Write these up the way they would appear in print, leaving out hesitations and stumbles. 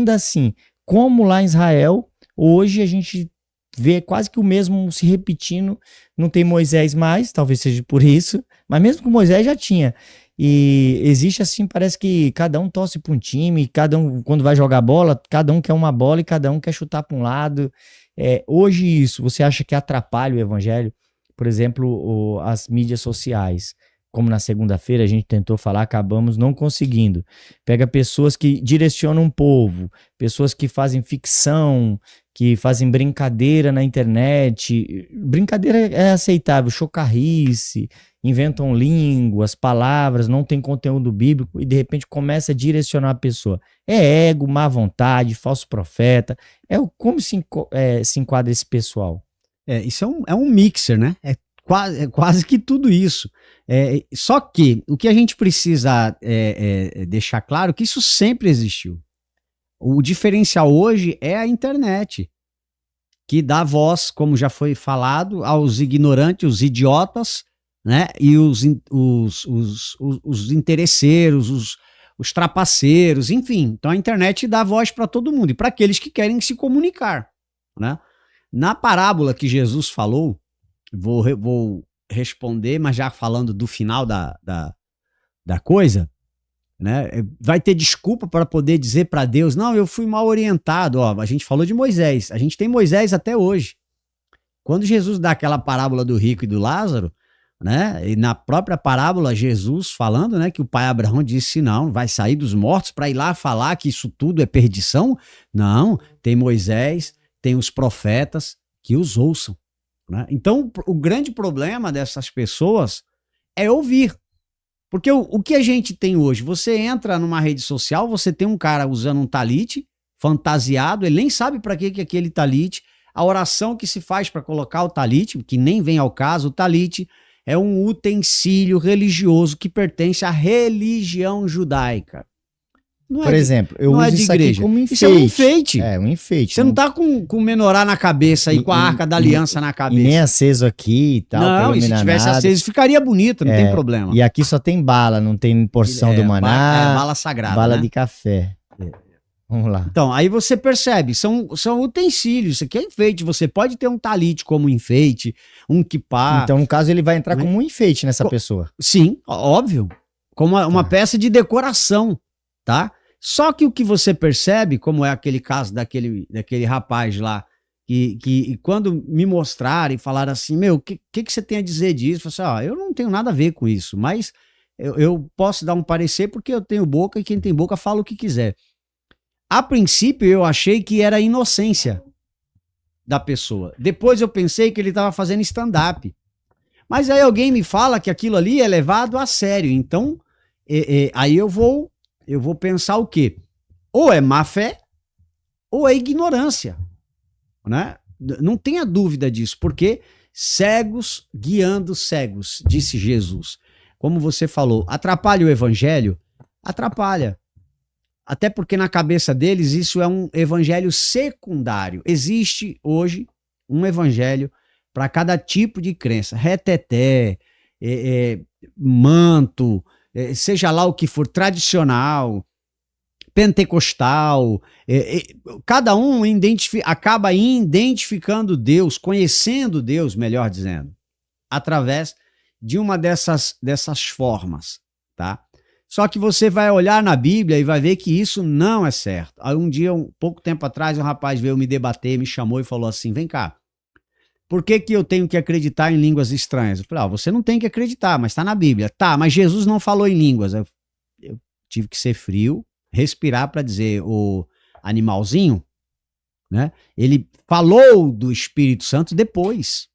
ainda assim, como lá em Israel, hoje a gente vê quase que o mesmo se repetindo. Não tem Moisés mais, talvez seja por isso, mas mesmo com Moisés já tinha. E existe assim, parece que cada um torce para um time, cada um, quando vai jogar bola, cada um quer uma bola e cada um quer chutar para um lado. Hoje isso, você acha que atrapalha o evangelho? Por exemplo, as mídias sociais, como na segunda-feira a gente tentou falar, acabamos não conseguindo. Pega pessoas que direcionam um povo, pessoas que fazem ficção, que fazem brincadeira na internet. Brincadeira é aceitável, chocarrice, inventam línguas, palavras, não tem conteúdo bíblico e de repente começa a direcionar a pessoa. É ego, má vontade, falso profeta. Como se enquadra esse pessoal? Isso é um mixer, né? É quase que tudo isso. Só que o que a gente precisa deixar claro é que isso sempre existiu. O diferencial hoje é a internet, que dá voz, como já foi falado, aos ignorantes, os idiotas, né? E os interesseiros, os trapaceiros, enfim. Então a internet dá voz para todo mundo e para aqueles que querem se comunicar, né? Na parábola que Jesus falou, vou responder, mas já falando do final da coisa, né? Vai ter desculpa para poder dizer para Deus, não, eu fui mal orientado. Ó, a gente falou de Moisés, a gente tem Moisés até hoje. Quando Jesus dá aquela parábola do rico e do Lázaro, né? E na própria parábola, Jesus falando, né, que o pai Abraão disse, não, vai sair dos mortos para ir lá falar que isso tudo é perdição? Não, tem Moisés, tem os profetas que os ouçam, né? Então, o grande problema dessas pessoas é ouvir. Porque o que a gente tem hoje, você entra numa rede social, você tem um cara usando um talite fantasiado, ele nem sabe para que é aquele talite, a oração que se faz para colocar o talite, que nem vem ao caso, o talite é um utensílio religioso que pertence à religião judaica. Por exemplo, eu uso isso aqui como enfeite. Isso é um enfeite. É, um enfeite. Você não tá com o menorá na cabeça e com a arca da aliança na cabeça. E nem aceso aqui e tal. Não, e se tivesse aceso, ficaria bonito, não tem problema. E aqui só tem bala, não tem porção do maná. Bala sagrada, bala, né? de café. Vamos lá. Então, aí você percebe, são utensílios, isso aqui é enfeite. Você pode ter um talite como enfeite, um quipá. Então, no caso, ele vai entrar como um enfeite nessa pessoa. Sim, óbvio. Como uma peça de decoração, tá? Só que o que você percebe, como é aquele caso daquele rapaz lá, que quando me mostraram e falaram assim, meu, o que você tem a dizer disso? Eu falei assim, eu não tenho nada a ver com isso, mas eu posso dar um parecer porque eu tenho boca e quem tem boca fala o que quiser. A princípio eu achei que era a inocência da pessoa. Depois eu pensei que ele estava fazendo stand-up. Mas aí alguém me fala que aquilo ali é levado a sério. Então, aí eu vou pensar o quê? Ou é má fé, ou é ignorância, né? Não tenha dúvida disso, porque cegos guiando cegos, disse Jesus. Como você falou, atrapalha o evangelho? Atrapalha. Até porque na cabeça deles isso é um evangelho secundário. Existe hoje um evangelho para cada tipo de crença. Reteté, manto, seja lá o que for, tradicional, pentecostal, cada um acaba identificando Deus, conhecendo Deus, melhor dizendo, através de uma dessas formas, tá? Só que você vai olhar na Bíblia e vai ver que isso não é certo. Aí um dia, pouco tempo atrás, um rapaz veio me debater, me chamou e falou assim, vem cá, por que eu tenho que acreditar em línguas estranhas? Eu falei, você não tem que acreditar, mas está na Bíblia. Tá, mas Jesus não falou em línguas. Eu tive que ser frio, respirar para dizer, o animalzinho, né? Ele falou do Espírito Santo depois.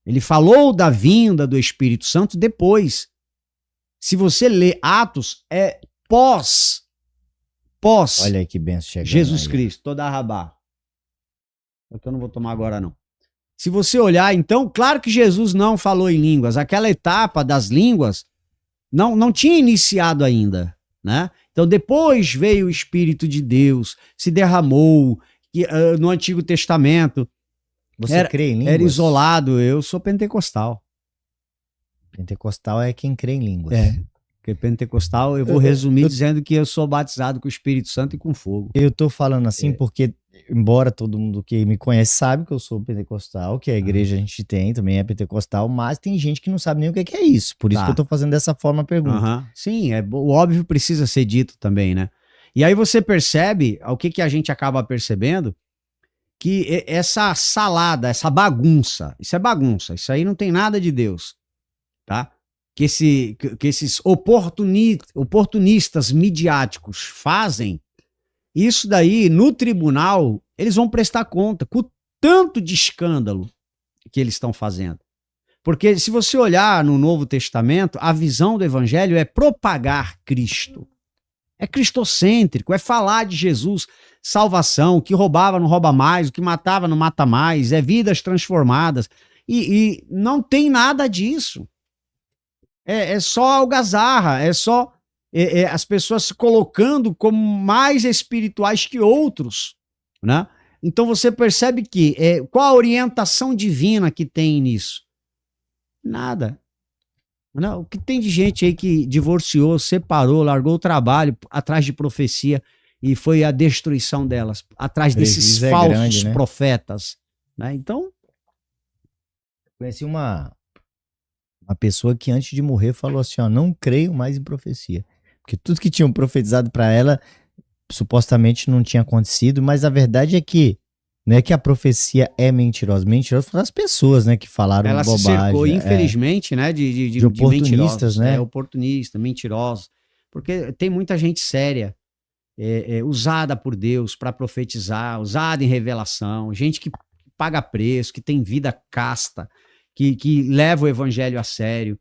Ele falou da vinda do Espírito Santo depois. Se você lê Atos, é pós. Olha aí que benção chegando Jesus aí. Cristo, toda a rabá. É que eu não vou tomar agora, não. Se você olhar, então, claro que Jesus não falou em línguas. Aquela etapa das línguas não tinha iniciado ainda, né? Então, depois veio o Espírito de Deus, se derramou no Antigo Testamento. Você crê em línguas? Era isolado. Eu sou pentecostal. Pentecostal é quem crê em línguas. Porque pentecostal, eu vou resumir dizendo que eu sou batizado com o Espírito Santo e com fogo. Eu tô falando assim porque, embora todo mundo que me conhece sabe que eu sou pentecostal, que a igreja a gente tem, também é pentecostal, mas tem gente que não sabe nem o que é isso. Por isso que eu tô fazendo dessa forma a pergunta. Sim, o óbvio precisa ser dito também, né? E aí você percebe, o que a gente acaba percebendo, que essa salada, essa bagunça, isso é bagunça, isso aí não tem nada de Deus, tá? Que esses oportunistas midiáticos fazem, isso daí no tribunal, eles vão prestar conta com o tanto de escândalo que eles estão fazendo. Porque se você olhar no Novo Testamento, a visão do evangelho é propagar Cristo. É cristocêntrico, é falar de Jesus, salvação, o que roubava não rouba mais, o que matava não mata mais, é vidas transformadas. E não tem nada disso. É só algazarra, é só as pessoas se colocando como mais espirituais que outros, né? Então você percebe que qual a orientação divina que tem nisso? Nada. Não, o que tem de gente aí que divorciou, separou, largou o trabalho atrás de profecia e foi a destruição delas, atrás desses falsos grande, né? Profetas, né? Então, conheci uma pessoa que antes de morrer falou assim, ó, não creio mais em profecia, porque tudo que tinham profetizado para ela supostamente não tinha acontecido, mas a verdade é que não é que a profecia é mentirosa. Mentirosa foram as pessoas, né, que falaram ela bobagem. Ela se cercou, infelizmente, né, de oportunistas, né? Oportunista, mentirosos. Porque tem muita gente séria, usada por Deus para profetizar, usada em revelação, gente que paga preço, que tem vida casta, que leva o evangelho a sério.